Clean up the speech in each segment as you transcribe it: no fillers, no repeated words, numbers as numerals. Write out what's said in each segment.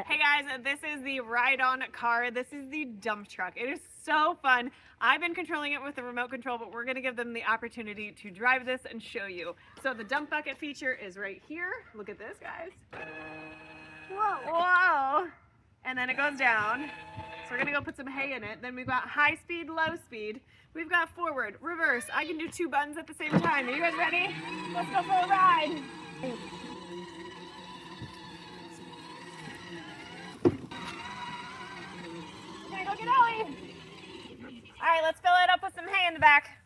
Hey guys, this is the ride-on car. This is the dump truck. It is so fun. I've been controlling it with the remote control, but we're gonna give them the opportunity to drive this and show you. So the dump bucket feature is right here. Look at this, guys. Whoa. Whoa. And then it goes down. So we're gonna go put some hay in it. Then we've got high speed, low speed. We've got forward, reverse. I can do 2 buttons at the same time. Are you guys ready? Let's go for a ride. Go get Ellie. All right, let's fill it up with some hay in the back.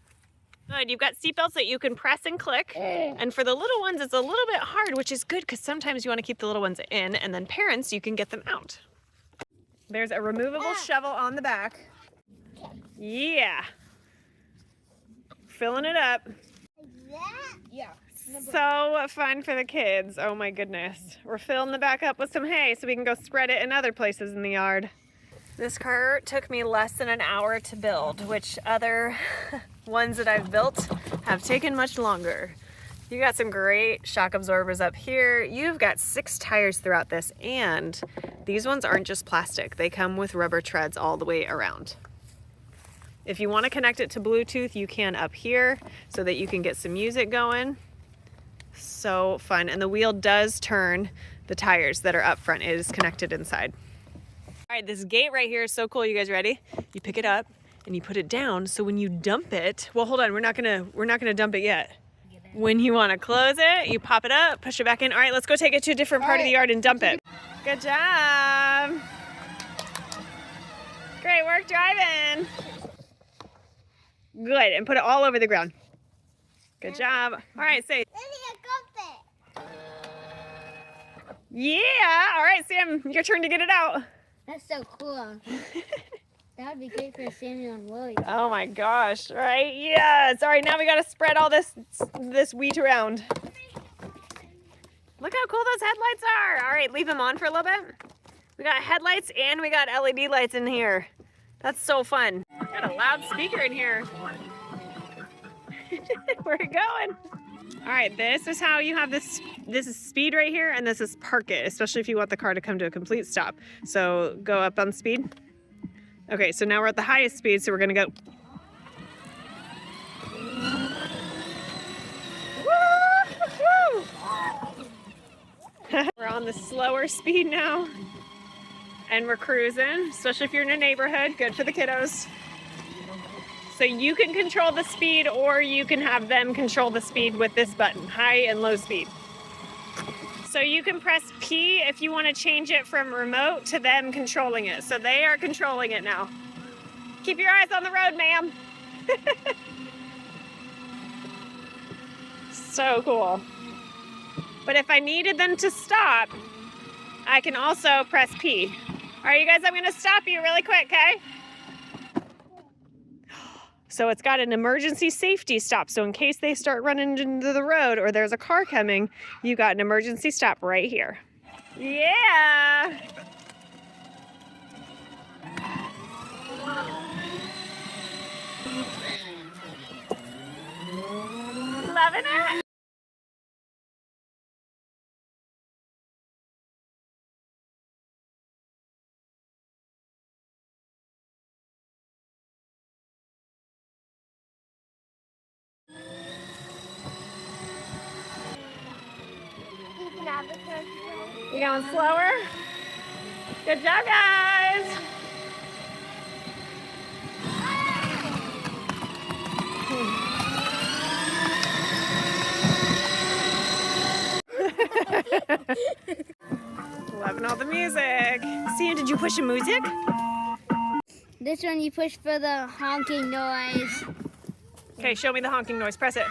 Good, you've got seatbelts that you can press and click. And for the little ones, it's a little bit hard, which is good because sometimes you want to keep the little ones in, and then parents, you can get them out. There's a removable shovel on the back. Yeah. Filling it up. Yeah. So fun for the kids. Oh my goodness. We're filling the back up with some hay so we can go spread it in other places in the yard. This car took me less than an hour to build, which other ones that I've built have taken much longer. You got some great shock absorbers up here. You've got 6 tires throughout this, and these ones aren't just plastic. They come with rubber treads all the way around. If you want to connect it to Bluetooth, you can up here so that you can get some music going. So fun. And the wheel does turn the tires that are up front. It is connected inside. All right, this gate right here is so cool. You guys ready? You pick it up and you put it down. So when you dump it, well, hold on, we're not gonna dump it yet. When you want to close it, you pop it up, push it back in. All right, let's go take it to a different part of the yard and dump it. Good job. Great work driving. Good, and put it all over the ground. Good job. All right, say. Yeah. All right, Sam, your turn to get it out. That's so cool. That would be great for Samuel and Willie. Oh my gosh, right? Yes. All right, now we got to spread all this wheat around. Look how cool those headlights are. All right, leave them on for a little bit. We got headlights and we got LED lights in here. That's so fun. Got a loud speaker in here. Where are you going? All right, this is how you have this is speed right here, and this is park it, especially if you want the car to come to a complete stop. So go up on speed. Okay, so now we're at the highest speed, so we're gonna go. We're on the slower speed now, and we're cruising, especially if you're in a neighborhood, good for the kiddos. So you can control the speed, or you can have them control the speed with this button, high and low speed. So you can press P if you want to change it from remote to them controlling it. So they are controlling it now. Keep your eyes on the road, ma'am. So cool. But if I needed them to stop, I can also press P. All right, you guys, I'm going to stop you really quick, okay? So it's got an emergency safety stop. So in case they start running into the road or there's a car coming, you got an emergency stop right here. Yeah. Loving it. You going slower? Good job, guys. Loving all the music. Sam, did you push the music? This one you push for the honking noise. Okay, show me the honking noise. Press it.